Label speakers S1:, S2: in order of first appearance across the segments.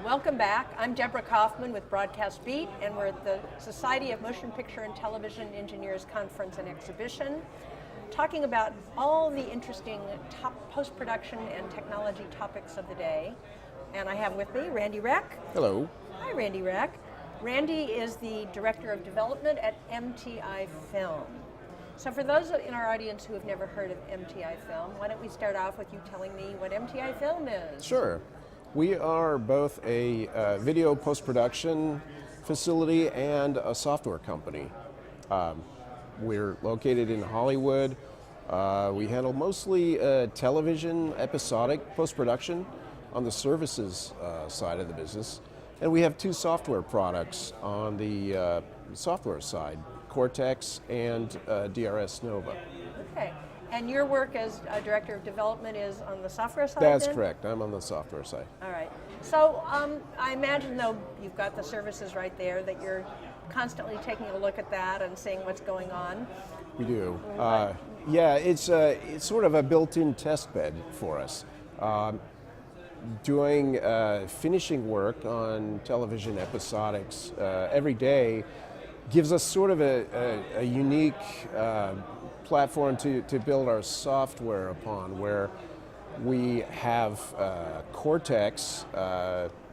S1: Welcome back. I'm Deborah Kaufman with Broadcast Beat, and we're at the Society of Motion Picture and Television Engineers Conference and Exhibition, talking about all the interesting top post-production and technology topics of the day. And I have with me Randy Reck.
S2: Hello.
S1: Hi, Randy Reck. Randy is the Director of Development at MTI Film. So for those in our audience who have never heard of MTI Film, why don't we start off with you telling me what MTI Film is?
S2: Sure. We are both a video post-production facility and a software company. We're located in Hollywood. We handle mostly television episodic post-production on the services side of the business. And we have two software products on the software side, Cortex and DRS Nova.
S1: Okay. And your work as Director of Development is on the software side?
S2: That's
S1: then?
S2: correct. I'm on the software side.
S1: All right. So I imagine, though, you've got the services right there, that you're constantly taking a look at that and seeing what's going on.
S2: We do. Yeah, it's sort of a built-in test bed for us. Doing finishing work on television episodics every day gives us sort of a unique platform to build our software upon, where we have Cortex,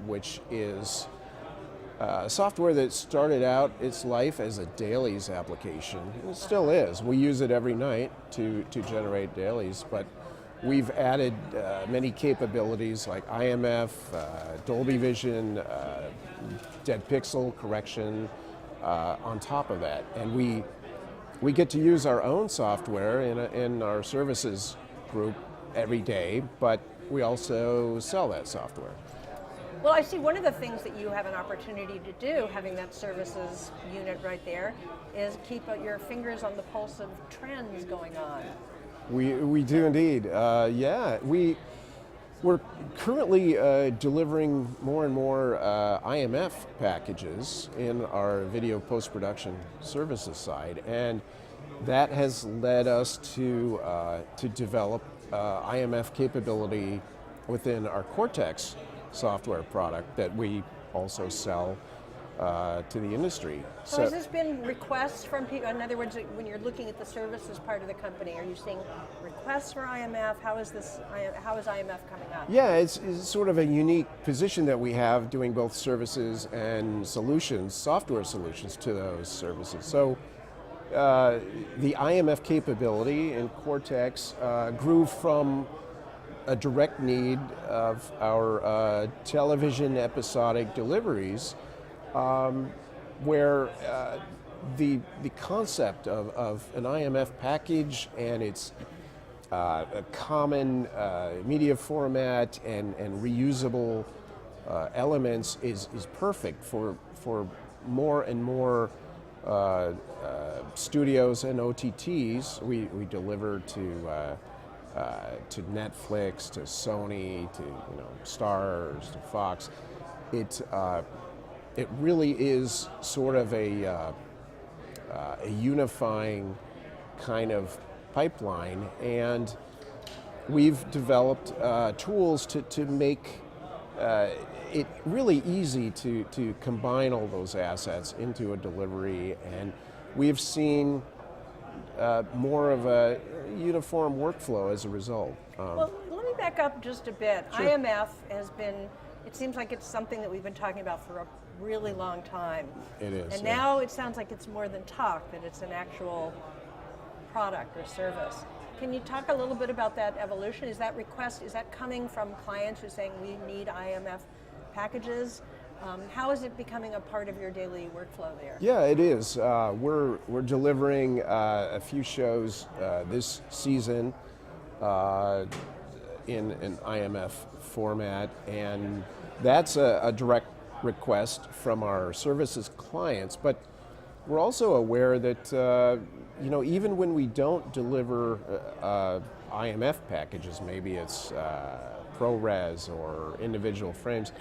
S2: which is software that started out its life as a dailies application. It still is. We use it every night to generate dailies, but we've added many capabilities like IMF, Dolby Vision, dead pixel correction on top of that. And we get to use our own software in our services group every day, but we also sell that software.
S1: Well, I see one of the things that you have an opportunity to do, having that services unit right there, is keep your fingers on the pulse of trends going on.
S2: We do indeed. Yeah, we're currently delivering more and more IMF packages in our video post-production services side, and that has led us to develop IMF capability within our Cortex software product that we also sell to the industry.
S1: So has this been requests from people? In other words, when you're looking at the services part of the company, are you seeing requests for IMF? How is IMF coming up?
S2: Yeah, it's sort of a unique position that we have, doing both services and solutions, software solutions to those services. So the IMF capability in Cortex grew from a direct need of our television episodic deliveries, where the concept of an IMF package and its a common media format and reusable elements is perfect for more and more studios and OTTs. We deliver to Netflix, to Sony, to Stars, to Fox. It really is sort of a unifying kind of pipeline, and we've developed tools to make it really easy to combine all those assets into a delivery, and we've seen more of a uniform workflow as a result.
S1: Well, let me back up just a bit.
S2: Sure.
S1: IMF has been, it seems like it's something that we've been talking about for a really long time.
S2: It is.
S1: And
S2: yeah.
S1: now it sounds like it's more than talk, that it's an actual product or service. Can you talk a little bit about that evolution? Is that coming from clients who are saying we need IMF packages? How is it becoming a part of your daily workflow there?
S2: Yeah, it is. We're delivering a few shows this season in an IMF format, and that's a direct request from our services clients. But we're also aware that even when we don't deliver IMF packages, maybe it's ProRes or individual frames,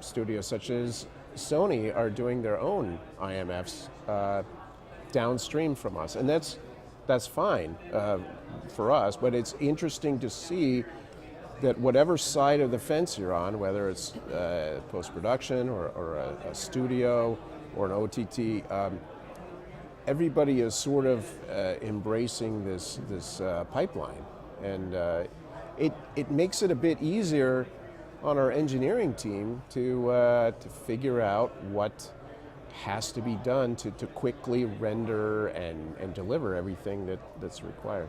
S2: studios such as Sony are doing their own IMFs downstream from us, and that's fine for us. But it's interesting to see that whatever side of the fence you're on, whether it's post-production or a studio or an OTT, everybody is sort of embracing this pipeline, and it makes it a bit easier on our engineering team to figure out what has to be done to quickly render and deliver everything that's required.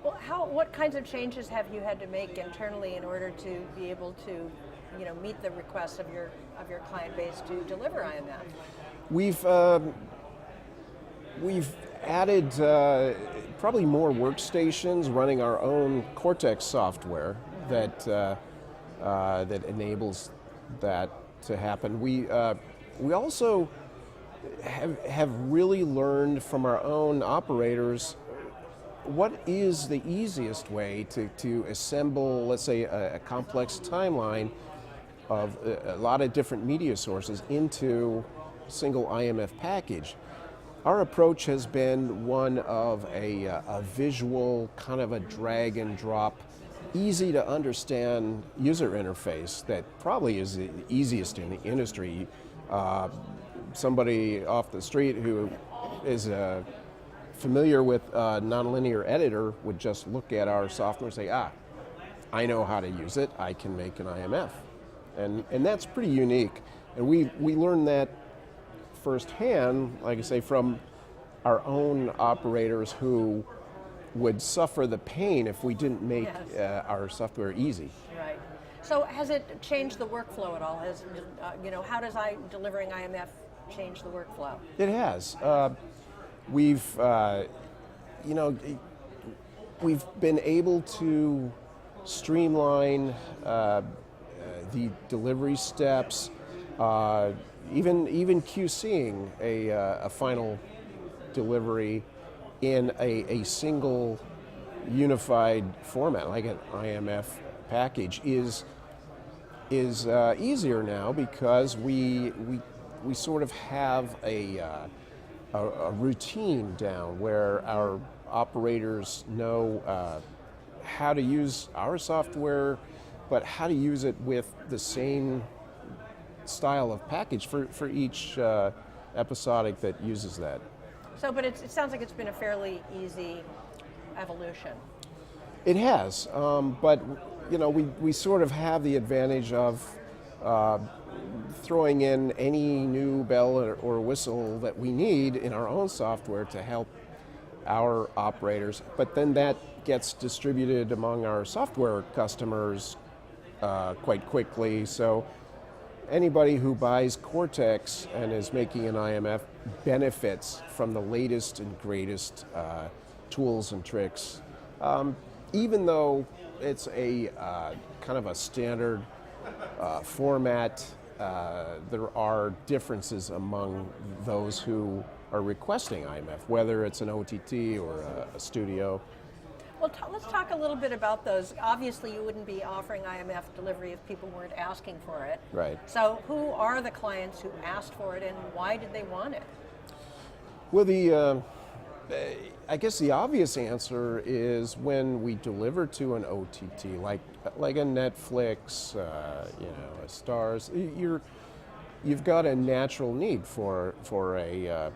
S1: Well, what kinds of changes have you had to make internally in order to be able to, meet the requests of your client base to deliver IMF?
S2: We've added probably more workstations running our own Cortex software that enables that to happen. We also have really learned from our own operators what is the easiest way to assemble, let's say, a complex timeline of a lot of different media sources into a single IMF package. Our approach has been one of a visual, kind of a drag and drop, easy to understand user interface that probably is the easiest in the industry. Somebody off the street who is familiar with nonlinear editor would just look at our software and say, I know how to use it, I can make an IMF. And that's pretty unique. And we learned that firsthand, like I say, from our own operators who would suffer the pain if we didn't make our software easy.
S1: Right. So has it changed the workflow at all? How does delivering IMF change the workflow?
S2: It has. We've been able to streamline the delivery steps, even QCing a final delivery in a single unified format, like an IMF package, is easier now because we sort of have a routine down where our operators know how to use our software, but how to use it with the same style of package for each episodic that uses that.
S1: So, but it sounds like it's been a fairly easy evolution.
S2: It has, but we sort of have the advantage of throwing in any new bell or whistle that we need in our own software to help our operators, but then that gets distributed among our software customers quite quickly. So anybody who buys Cortex and is making an IMF benefits from the latest and greatest tools and tricks. Even though it's a kind of a standard format, there are differences among those who are requesting IMF, whether it's an OTT or a studio.
S1: Well, let's talk a little bit about those. Obviously, you wouldn't be offering IMF delivery if people weren't asking for it.
S2: Right.
S1: So who are the clients who asked for it, and why did they want it?
S2: Well, I guess the obvious answer is when we deliver to an OTT, like a Netflix, a Stars, you've got a natural need for a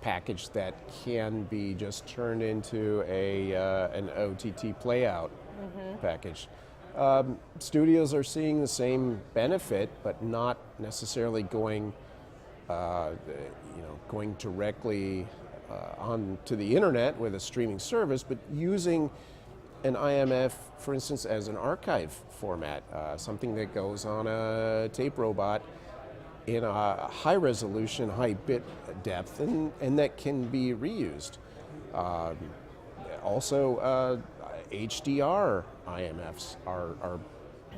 S2: package that can be just turned into an OTT playout package. Studios are seeing the same benefit, but not necessarily going directly onto the internet with a streaming service, but using an IMF, for instance, as an archive format, something that goes on a tape robot in a high resolution, high bit depth, and that can be reused. Also, HDR IMFs are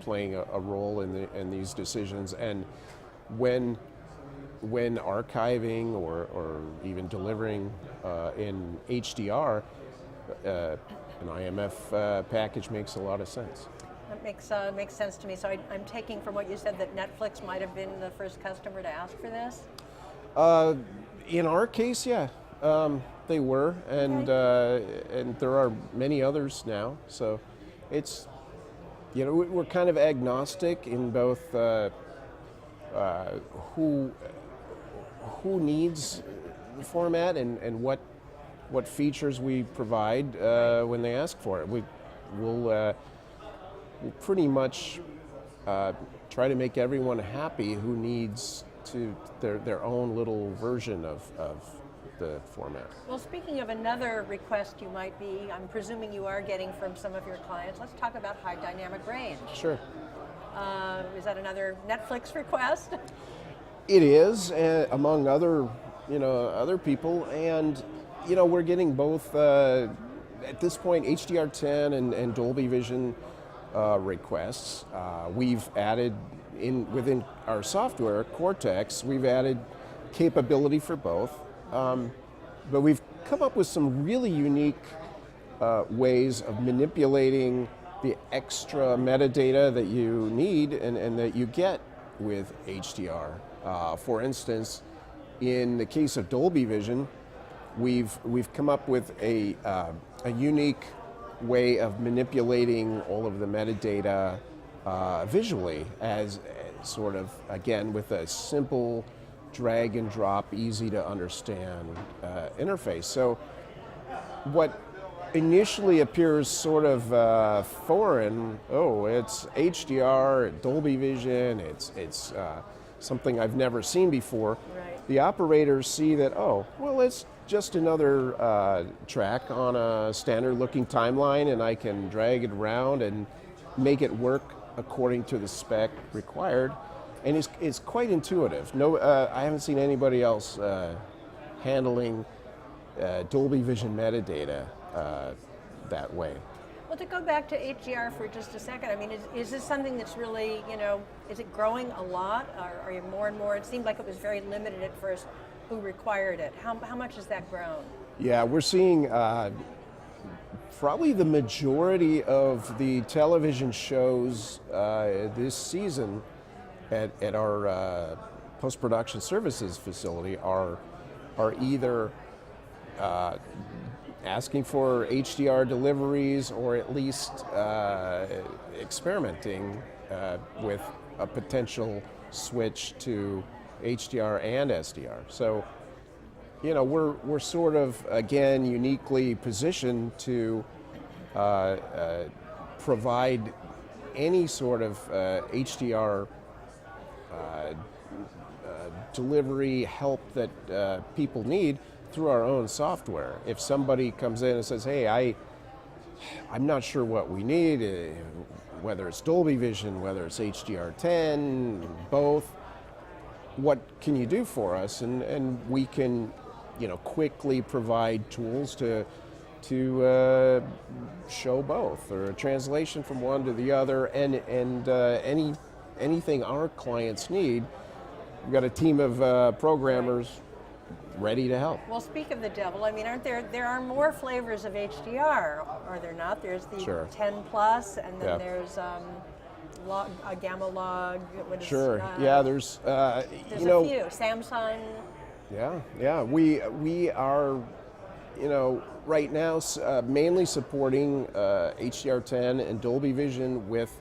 S2: playing a role in these decisions, and when archiving or even delivering in HDR, an IMF package makes a lot of sense.
S1: That makes sense to me. So I'm taking from what you said that Netflix might have been the first customer to ask for this?
S2: In our case, yeah, they were, and there are many others now. So it's We're kind of agnostic in both who needs the format and what features we provide when they ask for it. We'll pretty much try to make everyone happy who needs their own little version of the format.
S1: Well, speaking of another request you might be, I'm presuming you are getting from some of your clients, let's talk about high dynamic range.
S2: Sure.
S1: Is that another Netflix request?
S2: It is, among other people, and we're getting both at this point HDR10 and Dolby Vision requests. We've added within our software Cortex, we've added capability for both, but we've come up with some really unique ways of manipulating the extra metadata that you need and that you get with HDR. For instance, in the case of Dolby Vision, we've come up with a unique way of manipulating all of the metadata visually as sort of, again, with a simple drag and drop, easy to understand interface. So what initially appears sort of foreign, it's HDR, Dolby Vision, it's something I've never seen before.
S1: Right.
S2: The operators see that, it's just another track on a standard looking timeline, and I can drag it around and make it work according to the spec required, and it's quite intuitive. I haven't seen anybody else handling Dolby Vision metadata that way.
S1: Well, to go back to HDR for just a second, I mean, is this something that's really, is it growing a lot? Are you more and more? It seemed like it was very limited at first who required it. How much has that grown?
S2: Yeah, we're seeing probably the majority of the television shows this season at our post-production services facility are either asking for HDR deliveries or at least experimenting with a potential switch to HDR and SDR. So, we're sort of, again, uniquely positioned to provide any sort of HDR delivery help that people need through our own software. If somebody comes in and says, hey, I'm not sure what we need, whether it's Dolby Vision, whether it's HDR10, both, what can you do for us? And we can, quickly provide tools to show both, or a translation from one to the other, and anything our clients need. We've got a team of programmers ready to help.
S1: Well, speak of the devil, I mean, there are more flavors of HDR, are there not? There's the
S2: Sure.
S1: 10 plus, and then
S2: Yeah.
S1: there's a gamma log.
S2: Sure. Yeah, there's
S1: a few. Samsung.
S2: Yeah. We are, right now mainly supporting HDR10 and Dolby Vision with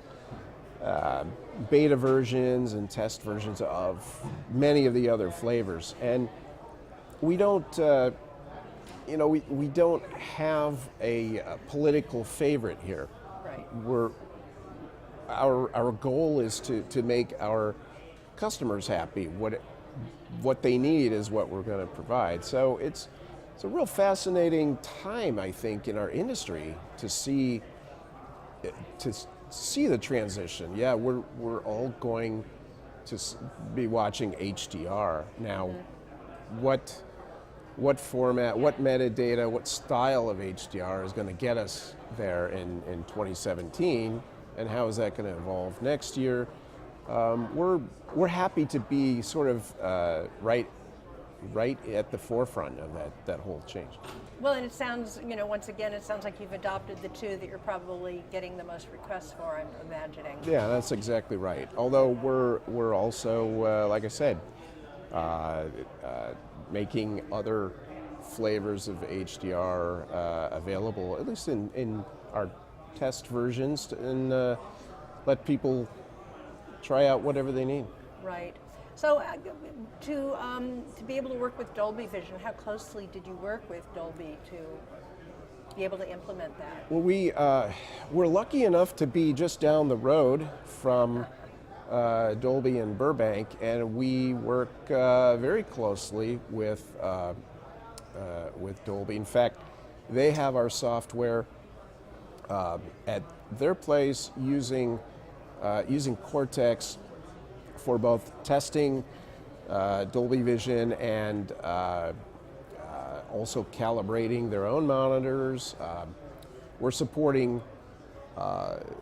S2: beta versions and test versions of many of the other flavors, and we don't, we don't have a political favorite here.
S1: Right.
S2: Our goal is to make our customers happy. What they need is what we're going to provide. So it's a real fascinating time, I think, in our industry to see the transition. Yeah, we're all going to be watching HDR now. What format, what metadata, what style of HDR is going to get us there in 2017, and how is that going to evolve next year? We're happy to be sort of right at the forefront of that whole change.
S1: Well, and it sounds, once again, it sounds like you've adopted the two that you're probably getting the most requests for, I'm imagining.
S2: Yeah, that's exactly right. Although we're also, like I said, making other flavors of HDR available, at least in our test versions, and let people try out whatever they need.
S1: Right. So to be able to work with Dolby Vision, how closely did you work with Dolby to be able to implement that?
S2: Well, we're lucky enough to be just down the road from Dolby in Burbank, and we work very closely with Dolby. In fact, they have our software at their place using Cortex for both testing Dolby Vision and also calibrating their own monitors. We're supporting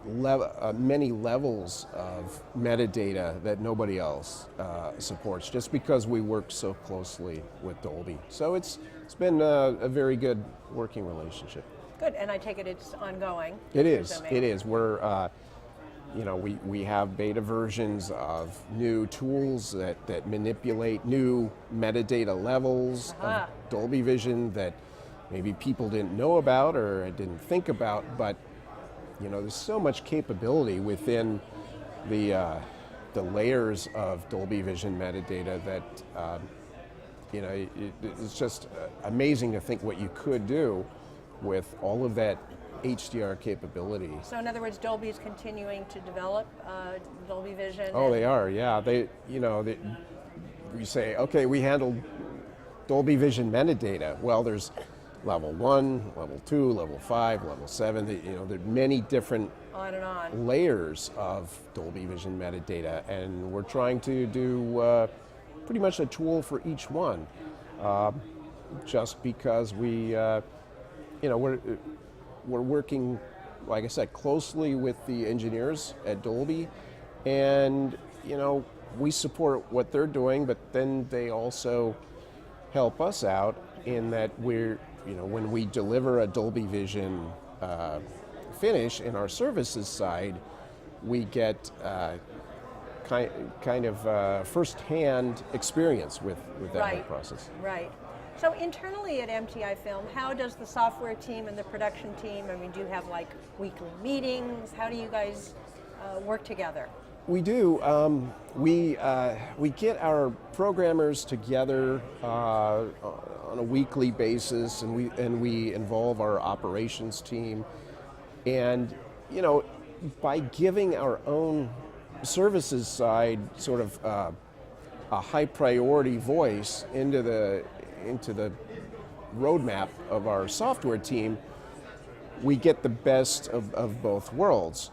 S2: many levels of metadata that nobody else supports, just because we work so closely with Dolby. So it's been a very good working relationship.
S1: Good, and I take it it's ongoing.
S2: It is. It is. We're we have beta versions of new tools that manipulate new metadata levels of Dolby Vision that maybe people didn't know about or didn't think about, but there's so much capability within the layers of Dolby Vision metadata that it's just amazing to think what you could do with all of that HDR capability.
S1: So in other words, Dolby is continuing to develop Dolby Vision.
S2: Oh, they are, yeah. We say, okay, we handled Dolby Vision metadata. Well, there's level 1, level 2, level 5, level 7. There are many different
S1: on and on
S2: layers of Dolby Vision metadata, and we're trying to do pretty much a tool for each one. Just because we're working, like I said, closely with the engineers at Dolby, and we support what they're doing, but then they also help us out in that when we deliver a Dolby Vision finish in our services side, we get kind of first-hand experience with that whole process.
S1: Right. So internally at MTI Film, how does the software team and the production team, do you have like weekly meetings? How do you guys work together?
S2: We do. We get our programmers together on a weekly basis, and we involve our operations team. And by giving our own services side sort of a high priority voice into the roadmap of our software team, we get the best of both worlds.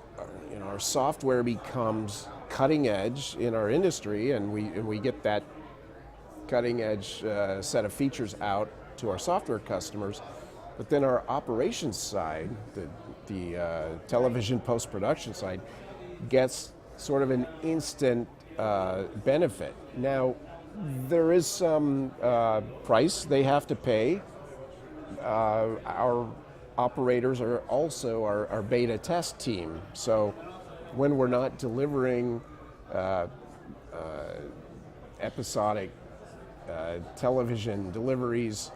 S2: Our software becomes cutting edge in our industry, and we get that cutting edge set of features out to our software customers. But then our operations side, the television post-production side, gets sort of an instant benefit. Now, there is some price they have to pay. Our operators are also our beta test team. So when we're not delivering episodic television deliveries,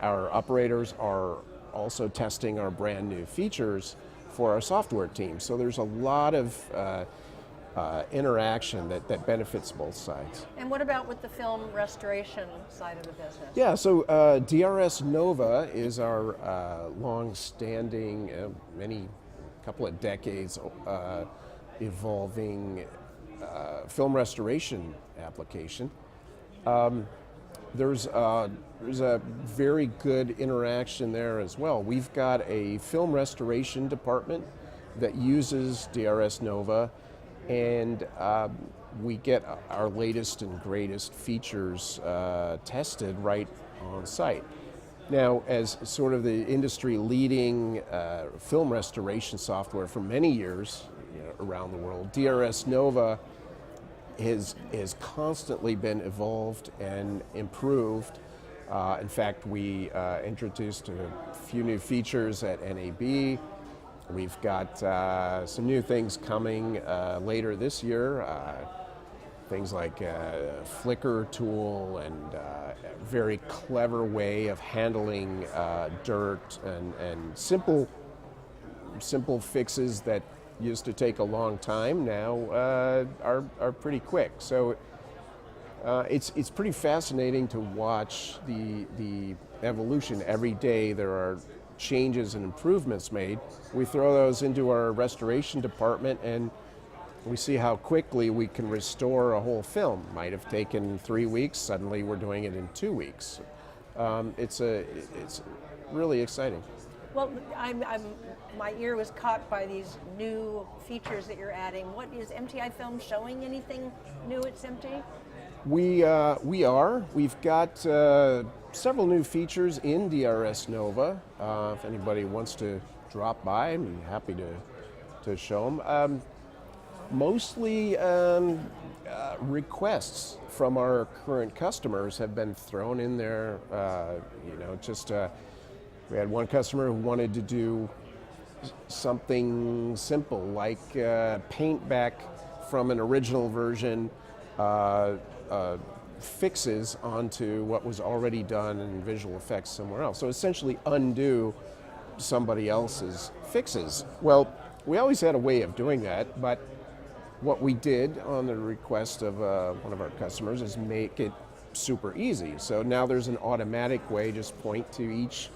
S2: our operators are also testing our brand new features for our software team. So there's a lot of interaction that benefits both sides.
S1: And what about with the film restoration side of the business?
S2: Yeah, so DRS Nova is our long-standing, couple of decades evolving film restoration application. There's a very good interaction there as well. We've got a film restoration department that uses DRS Nova, and we get our latest and greatest features tested right on site. Now, as sort of the industry-leading film restoration software for many years around the world, DRS Nova has constantly been evolved and improved. In fact, we introduced a few new features at NAB. We've got some new things coming later this year, things like a flicker tool and a very clever way of handling dirt and simple fixes that used to take a long time now are pretty quick. So it's pretty fascinating to watch the evolution. Every day there are changes and improvements made. We throw those into our restoration department and we see how quickly we can restore a whole film. Might have taken 3 weeks, suddenly we're doing it in 2 weeks. It's really exciting.
S1: Well, my ear was caught by these new features that you're adding. What is MTI Film showing? Anything new at SMPTE?
S2: We are. We've got several new features in DRS Nova. If anybody wants to drop by, I'm happy to show them. Mostly requests from our current customers have been thrown in there. We had one customer who wanted to do something simple like paint back from an original version fixes onto what was already done in visual effects somewhere else. So essentially undo somebody else's fixes. Well, we always had a way of doing that, but what we did on the request of one of our customers is make it super easy. So now there's an automatic way, just point to each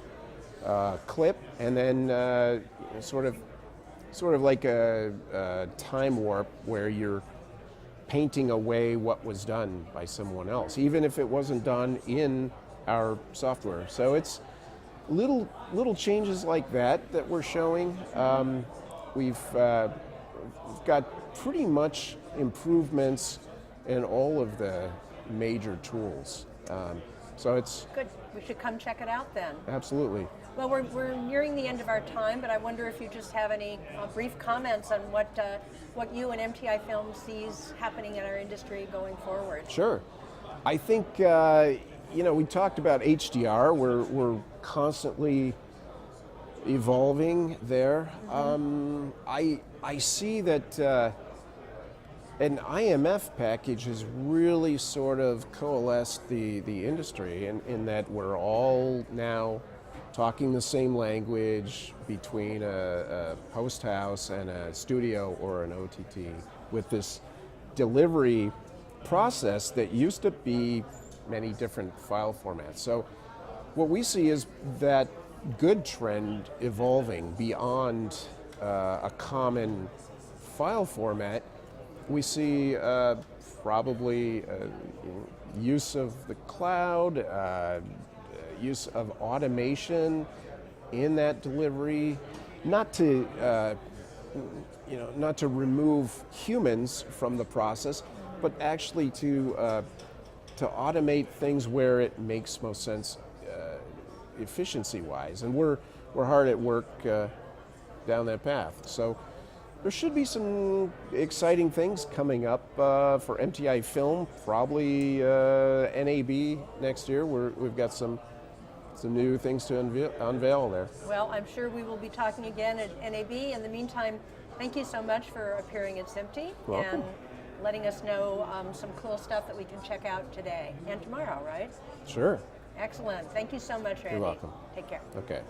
S2: clip and then sort of like a time warp where you're painting away what was done by someone else, even if it wasn't done in our software. So it's little changes like that we're showing. We've got pretty much improvements in all of the major tools. So it's
S1: good. We should come check it out then.
S2: Absolutely.
S1: Well, we're nearing the end of our time, but I wonder if you just have any brief comments on what you and MTI Film sees happening in our industry going forward.
S2: Sure. I think we talked about HDR. We're constantly evolving there.
S1: Mm-hmm.
S2: I see that an IMF package has really sort of coalesced the industry in that we're all now talking the same language between a post house and a studio or an OTT with this delivery process that used to be many different file formats. So what we see is that good trend evolving beyond a common file format. We see probably use of the cloud, use of automation in that delivery, not to remove humans from the process, but actually to automate things where it makes most sense efficiency-wise. And we're hard at work down that path. So there should be some exciting things coming up for MTI Film, probably NAB next year. We've got some new things to unveil there.
S1: Well, I'm sure we will be talking again at NAB. In the meantime, thank you so much for appearing at SMPTE and letting us know some cool stuff that we can check out today and tomorrow, right?
S2: Sure.
S1: Excellent. Thank you so much, Randy.
S2: You're welcome.
S1: Take care.
S2: Okay.